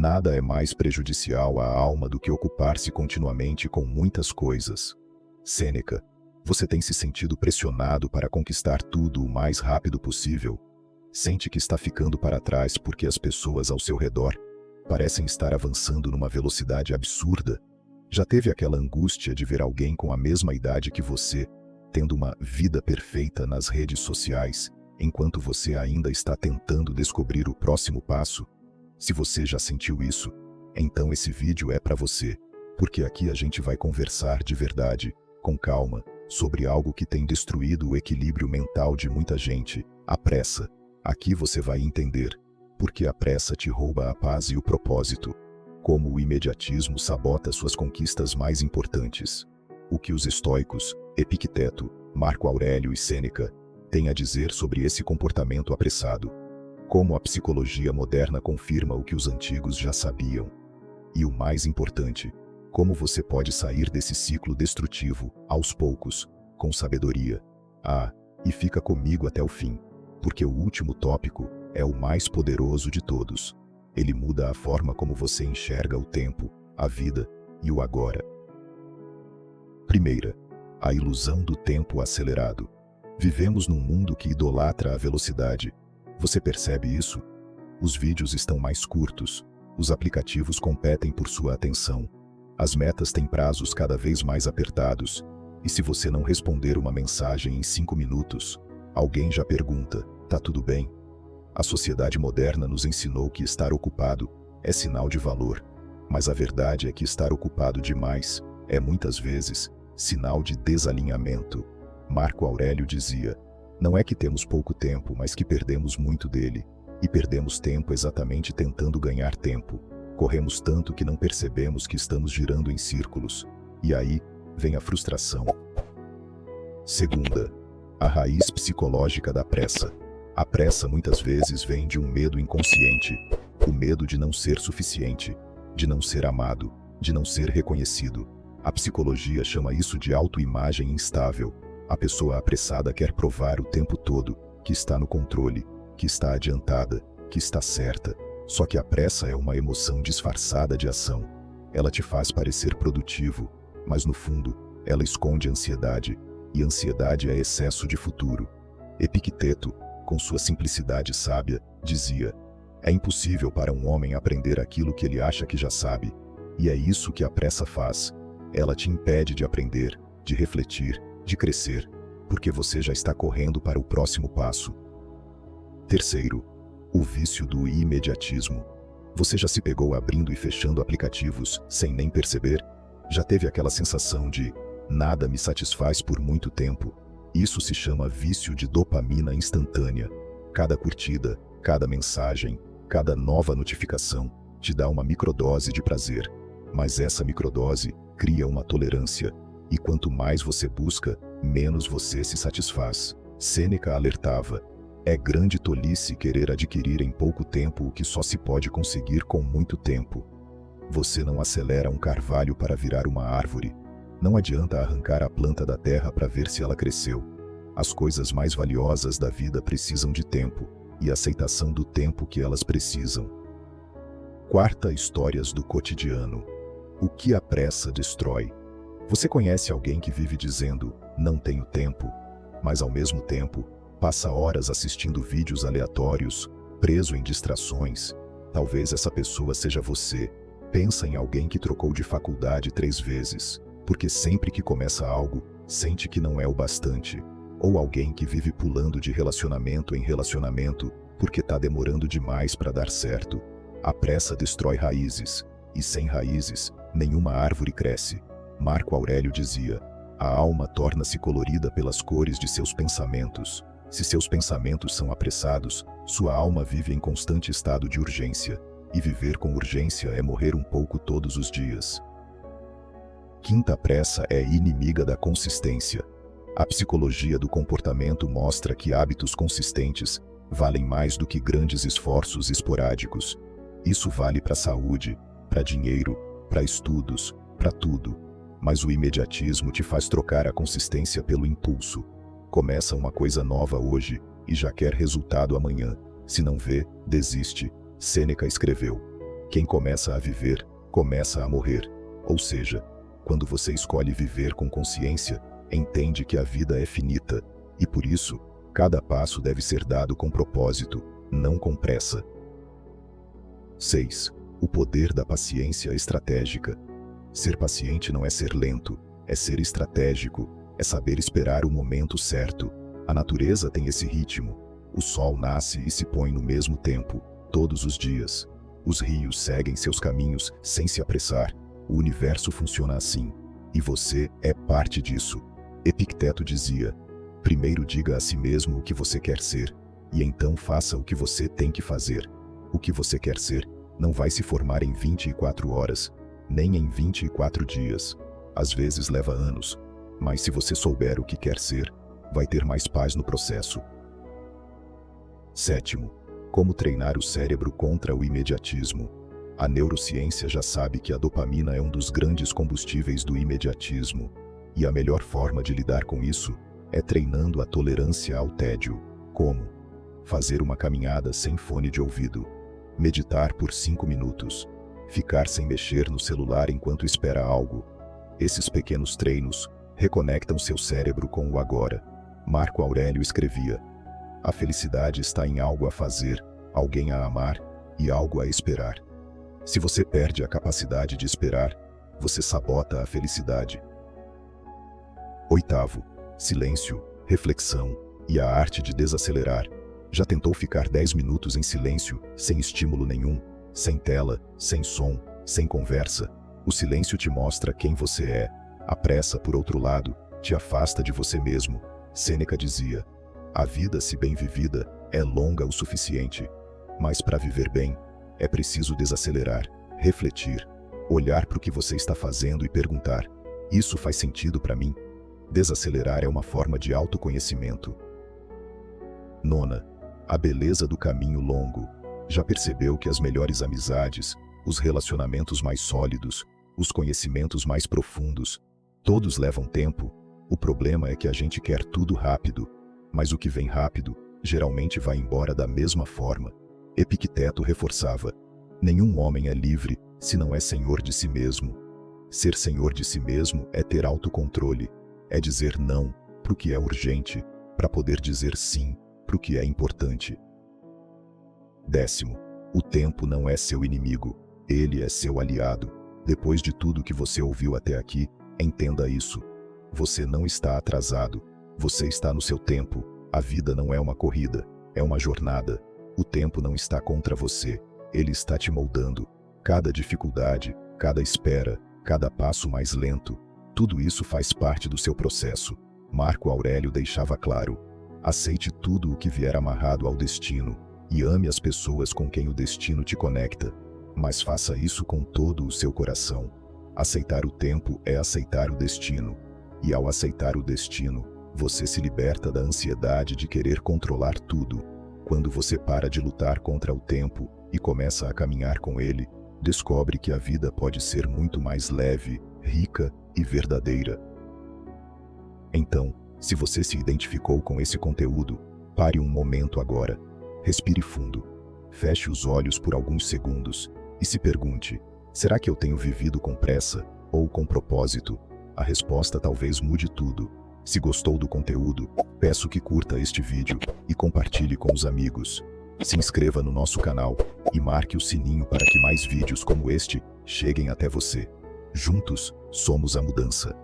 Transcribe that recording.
Nada é mais prejudicial à alma do que ocupar-se continuamente com muitas coisas. Sêneca, você tem se sentido pressionado para conquistar tudo o mais rápido possível? Sente que está ficando para trás porque as pessoas ao seu redor parecem estar avançando numa velocidade absurda? Já teve aquela angústia de ver alguém com a mesma idade que você, tendo uma vida perfeita nas redes sociais, enquanto você ainda está tentando descobrir o próximo passo? Se você já sentiu isso, então esse vídeo é para você, porque aqui a gente vai conversar de verdade, com calma, sobre algo que tem destruído o equilíbrio mental de muita gente: a pressa. Aqui você vai entender porque a pressa te rouba a paz e o propósito, como o imediatismo sabota suas conquistas mais importantes. O que os estoicos, Epicteto, Marco Aurélio e Sêneca têm a dizer sobre esse comportamento apressado. Como a psicologia moderna confirma o que os antigos já sabiam. E o mais importante, como você pode sair desse ciclo destrutivo, aos poucos, com sabedoria. E fica comigo até o fim, porque o último tópico é o mais poderoso de todos. Ele muda a forma como você enxerga o tempo, a vida e o agora. Primeira, a ilusão do tempo acelerado. Vivemos num mundo que idolatra a velocidade. Você percebe isso? Os vídeos estão mais curtos, os aplicativos competem por sua atenção, as metas têm prazos cada vez mais apertados, e se você não responder uma mensagem em 5 minutos, alguém já pergunta: tá tudo bem? A sociedade moderna nos ensinou que estar ocupado é sinal de valor, mas a verdade é que estar ocupado demais é muitas vezes sinal de desalinhamento. Marco Aurélio dizia: não é que temos pouco tempo, mas que perdemos muito dele. E perdemos tempo exatamente tentando ganhar tempo. Corremos tanto que não percebemos que estamos girando em círculos. E aí vem a frustração. Segunda, a raiz psicológica da pressa. A pressa muitas vezes vem de um medo inconsciente. O medo de não ser suficiente, de não ser amado, de não ser reconhecido. A psicologia chama isso de autoimagem instável. A pessoa apressada quer provar o tempo todo que está no controle, que está adiantada, que está certa. Só que a pressa é uma emoção disfarçada de ação. Ela te faz parecer produtivo, mas no fundo, ela esconde ansiedade, e ansiedade é excesso de futuro. Epicteto, com sua simplicidade sábia, dizia: é impossível para um homem aprender aquilo que ele acha que já sabe. E é isso que a pressa faz. Ela te impede de aprender, de refletir, de crescer, porque você já está correndo para o próximo passo. Terceiro, o vício do imediatismo. Você já se pegou abrindo e fechando aplicativos sem nem perceber? Já teve aquela sensação de nada me satisfaz por muito tempo? Isso se chama vício de dopamina instantânea. Cada curtida, cada mensagem, cada nova notificação te dá uma microdose de prazer. Mas essa microdose cria uma tolerância. E quanto mais você busca, menos você se satisfaz. Sêneca alertava: é grande tolice querer adquirir em pouco tempo o que só se pode conseguir com muito tempo. Você não acelera um carvalho para virar uma árvore. Não adianta arrancar a planta da terra para ver se ela cresceu. As coisas mais valiosas da vida precisam de tempo, e aceitação do tempo que elas precisam. Quarta, histórias do cotidiano. O que a pressa destrói. Você conhece alguém que vive dizendo: não tenho tempo, mas ao mesmo tempo, passa horas assistindo vídeos aleatórios, preso em distrações? Talvez essa pessoa seja você. Pensa em alguém que trocou de faculdade 3 vezes, porque sempre que começa algo, sente que não é o bastante. Ou alguém que vive pulando de relacionamento em relacionamento, porque tá demorando demais para dar certo. A pressa destrói raízes, e sem raízes, nenhuma árvore cresce. Marco Aurélio dizia: a alma torna-se colorida pelas cores de seus pensamentos. Se seus pensamentos são apressados, sua alma vive em constante estado de urgência. E viver com urgência é morrer um pouco todos os dias. Quinta, pressa é inimiga da consistência. A psicologia do comportamento mostra que hábitos consistentes valem mais do que grandes esforços esporádicos. Isso vale para a saúde, para dinheiro, para estudos, para tudo. Mas o imediatismo te faz trocar a consistência pelo impulso. Começa uma coisa nova hoje e já quer resultado amanhã. Se não vê, desiste. Sêneca escreveu: Quem começa a viver, começa a morrer. Ou seja, quando você escolhe viver com consciência, entende que a vida é finita, e por isso, cada passo deve ser dado com propósito, não com pressa. 6. O poder da paciência estratégica. Ser paciente não é ser lento, é ser estratégico, é saber esperar o momento certo. A natureza tem esse ritmo. O sol nasce e se põe no mesmo tempo, todos os dias. Os rios seguem seus caminhos sem se apressar. O universo funciona assim. E você é parte disso. Epicteto dizia: primeiro diga a si mesmo o que você quer ser, e então faça o que você tem que fazer. O que você quer ser não vai se formar em 24 horas, nem em 24 dias. Às vezes leva anos, mas se você souber o que quer ser, vai ter mais paz no processo. 7. Como treinar o cérebro contra o imediatismo. A neurociência já sabe que a dopamina é um dos grandes combustíveis do imediatismo, e a melhor forma de lidar com isso é treinando a tolerância ao tédio. Como? Fazer uma caminhada sem fone de ouvido, meditar por 5 minutos, ficar sem mexer no celular enquanto espera algo. Esses pequenos treinos reconectam seu cérebro com o agora. Marco Aurélio escrevia: a felicidade está em algo a fazer, alguém a amar e algo a esperar. Se você perde a capacidade de esperar, você sabota a felicidade. 8. Silêncio, reflexão e a arte de desacelerar. Já tentou ficar 10 minutos em silêncio, sem estímulo nenhum, sem tela, sem som, sem conversa? O silêncio te mostra quem você é. A pressa, por outro lado, te afasta de você mesmo. Sêneca dizia: a vida, se bem vivida, é longa o suficiente. Mas para viver bem, é preciso desacelerar, refletir, olhar para o que você está fazendo e perguntar: isso faz sentido para mim? Desacelerar é uma forma de autoconhecimento. 9. A beleza do caminho longo. Já percebeu que as melhores amizades, os relacionamentos mais sólidos, os conhecimentos mais profundos, todos levam tempo? O problema é que a gente quer tudo rápido, mas o que vem rápido, geralmente vai embora da mesma forma. Epicteto reforçava: nenhum homem é livre se não é senhor de si mesmo. Ser senhor de si mesmo é ter autocontrole, é dizer não para o que é urgente, para poder dizer sim para o que é importante. 10. O tempo não é seu inimigo, ele é seu aliado. Depois de tudo que você ouviu até aqui, entenda isso. Você não está atrasado, você está no seu tempo. A vida não é uma corrida, é uma jornada. O tempo não está contra você, ele está te moldando. Cada dificuldade, cada espera, cada passo mais lento, tudo isso faz parte do seu processo. Marco Aurélio deixava claro: aceite tudo o que vier amarrado ao destino, e ame as pessoas com quem o destino te conecta, mas faça isso com todo o seu coração. Aceitar o tempo é aceitar o destino, e ao aceitar o destino, você se liberta da ansiedade de querer controlar tudo. Quando você para de lutar contra o tempo e começa a caminhar com ele, descobre que a vida pode ser muito mais leve, rica e verdadeira. Então, se você se identificou com esse conteúdo, pare um momento agora. Respire fundo. Feche os olhos por alguns segundos e se pergunte: será que eu tenho vivido com pressa ou com propósito? A resposta talvez mude tudo. Se gostou do conteúdo, peço que curta este vídeo e compartilhe com os amigos. Se inscreva no nosso canal e marque o sininho para que mais vídeos como este cheguem até você. Juntos, somos a mudança.